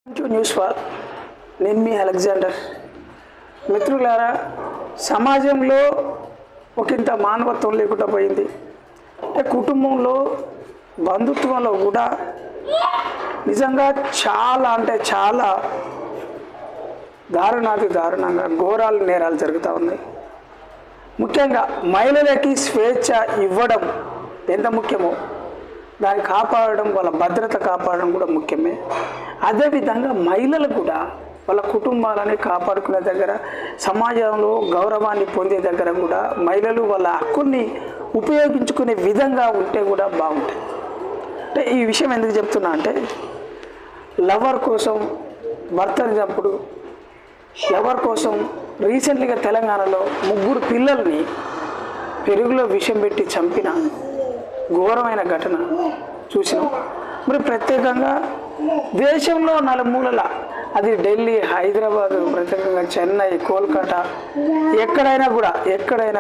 News far నేను మీ Alexander. మిత్రులారా, సమాజంలో ఒకంత మానవత్వం లేకుండా పోయింది. కుటుంబంలో బంధుత్వంలో కూడా నిజంగా చాలా అంటే చాలా దారుణంగా ఘోరాలు నేరాలు జరుగుతూ ఉన్నాయి. ముఖ్యంగా మహిళలకి స్వేచ్ఛ ఇవ్వడం ఎంత ముఖ్యమో దాన్ని కాపాడడం, వాళ్ళ భద్రత కాపాడడం కూడా ముఖ్యమే. అదేవిధంగా మహిళలు కూడా వాళ్ళ కుటుంబాలని కాపాడుకునే దగ్గర, సమాజంలో గౌరవాన్ని పొందే దగ్గర కూడా మహిళలు వాళ్ళ హక్కుల్ని ఉపయోగించుకునే విధంగా ఉంటే కూడా బాగుంటుంది. అంటే ఈ విషయం ఎందుకు చెప్తున్నా అంటే, లవర్ కోసం భర్తని చంపుడు, లవర్ కోసం రీసెంట్లీగా తెలంగాణలో 3 పిల్లల్ని పెరుగులో విషం పెట్టి చంపిన ఘోరమైన ఘటన చూసినాం. మరి ప్రత్యేకంగా దేశంలో నలుమూలల, అది ఢిల్లీ, హైదరాబాదు, ప్రత్యేకంగా చెన్నై, కోల్కతా, ఎక్కడైనా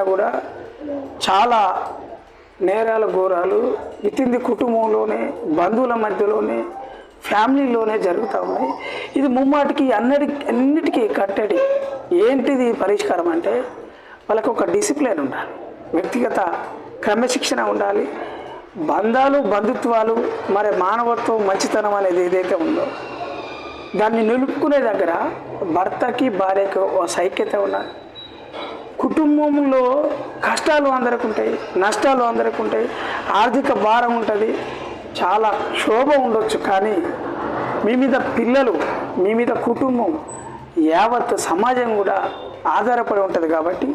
కూడా చాలా నేరాలు, ఘోరాలు వితింది కుటుంబంలోనే, బంధువుల మధ్యలోనే, ఫ్యామిలీలోనే జరుగుతూ ఉన్నాయి. ఇది ముమ్మాటికి అన్నిటికీ కట్టడి. ఏంటిది పరిష్కారం అంటే, వాళ్ళకు ఒక డిసిప్లిన్ ఉండాలి, వ్యక్తిగత క్రమశిక్షణ ఉండాలి. బంధాలు, బంధుత్వాలు, మరి మానవత్వం, మంచితనం అనేది ఏదైతే ఉందో దాన్ని నిలుపుకునే దగ్గర భర్తకి భార్యకి ఓ సైక్యత ఉండాలి. కుటుంబంలో కష్టాలు అందరికి ఉంటాయి, నష్టాలు అందరికి ఉంటాయి, ఆర్థిక భారం ఉంటుంది, చాలా క్షోభ ఉండొచ్చు. కానీ మీ మీద పిల్లలు, మీ మీద కుటుంబం, యావత్ సమాజం కూడా ఆధారపడి ఉంటుంది. కాబట్టి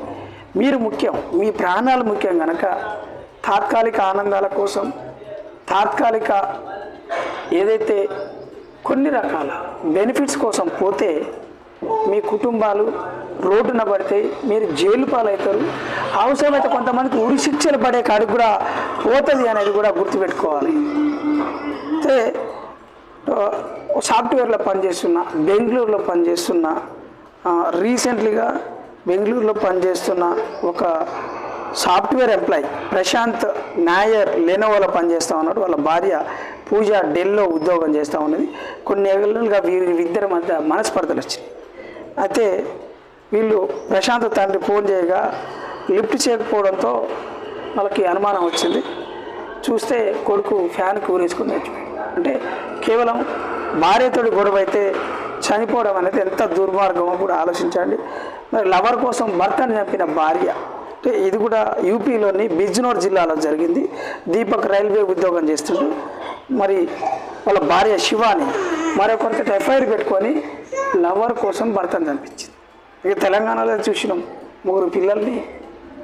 మీరు ముఖ్యం, మీ ప్రాణాలు ముఖ్యం కనుక తాత్కాలిక ఆనందాల కోసం, తాత్కాలిక ఏదైతే కొన్ని రకాల బెనిఫిట్స్ కోసం పోతే మీ కుటుంబాలు రోడ్డున పడితే మీరు జైలు పాలవుతారు. అవసరమైతే కొంతమందికి ఉరి శిక్షలు పడే కాడికి కూడా పోతుంది అనేది కూడా గుర్తుపెట్టుకోవాలి. అయితే సాఫ్ట్వేర్లో పనిచేస్తున్నా, బెంగళూరులో పనిచేస్తున్నా, రీసెంట్లీగా బెంగళూరులో పనిచేస్తున్న ఒక సాఫ్ట్వేర్ ఎంప్లాయీ ప్రశాంత్ నాయర్ లెనోవోలో పనిచేస్తూ ఉన్నాడు. వాళ్ళ భార్య పూజ ఢిల్లీలో ఉద్యోగం చేస్తూ ఉన్నది. కొన్ని ఏళ్ళుగా వీరిద్దరి మధ్య మనస్పర్ధలు వచ్చినాయి. అయితే వీళ్ళు ప్రశాంత్ తండ్రి ఫోన్ చేయగా లిఫ్ట్ చేయకపోవడంతో వాళ్ళకి అనుమానం వచ్చింది. చూస్తే కొడుకు ఫ్యాన్కి ఊరేసుకుని చచ్చిపోయాడు. అంటే కేవలం భార్యతోటి గొడవ అయితే చనిపోవడం అనేది ఎంత దుర్మార్గమో కూడా ఆలోచించండి. మరి లవర్ కోసం భర్తని చంపిన భార్య, అంటే ఇది కూడా యూపీలోని బిజ్నోర్ జిల్లాలో జరిగింది. దీపక్ రైల్వే ఉద్యోగం చేస్తుంటూ మరి వాళ్ళ భార్య శివాని మరొకరితో ఎఫ్ఐఆర్ పెట్టుకొని లవర్ కోసం భర్తను చంపించింది. ఇక తెలంగాణలో చూసినాం, 3 పిల్లల్ని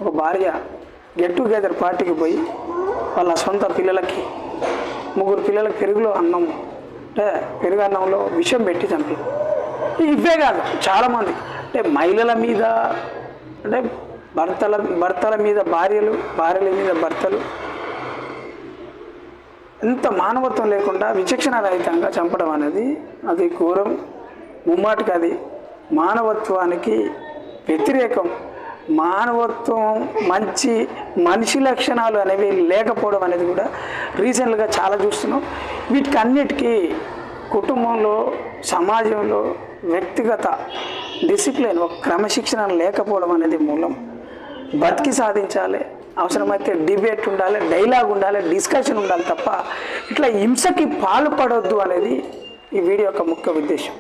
ఒక భార్య గెట్ టుగెదర్ పార్టీకి పోయి వాళ్ళ సొంత పిల్లలకి 3 పిల్లలకి పెరుగులో అన్నం, అంటే పెరుగు అన్నంలో విషం పెట్టి చంపింది. ఇవే కాదు చాలామంది, అంటే మహిళల మీద, అంటే భర్తల మీద భార్యలు, భార్యల మీద భర్తలు, ఎంత మానవత్వం లేకుండా విచక్షణ రహితంగా చంపడం అనేది అది ఘోరం. ముమ్మాటికి అది మానవత్వానికి వ్యతిరేకం. మానవత్వం, మనిషి లక్షణాలు అనేవి లేకపోవడం అనేది కూడా రీసెంట్గా చాలా చూస్తున్నాం. వీటికి అన్నిటికీ కుటుంబంలో, సమాజంలో వ్యక్తిగత డిసిప్లిన్, ఒక క్రమశిక్షణ లేకపోవడం అనేది మూలం. బతికి సాధించాలి, అవసరమైతే డిబేట్ ఉండాలి, డైలాగ్ ఉండాలి, డిస్కషన్ ఉండాలి తప్ప ఇట్లా హింసకి పాల్పడొద్దు అనేది ఈ వీడియో యొక్క ముఖ్య ఉద్దేశం.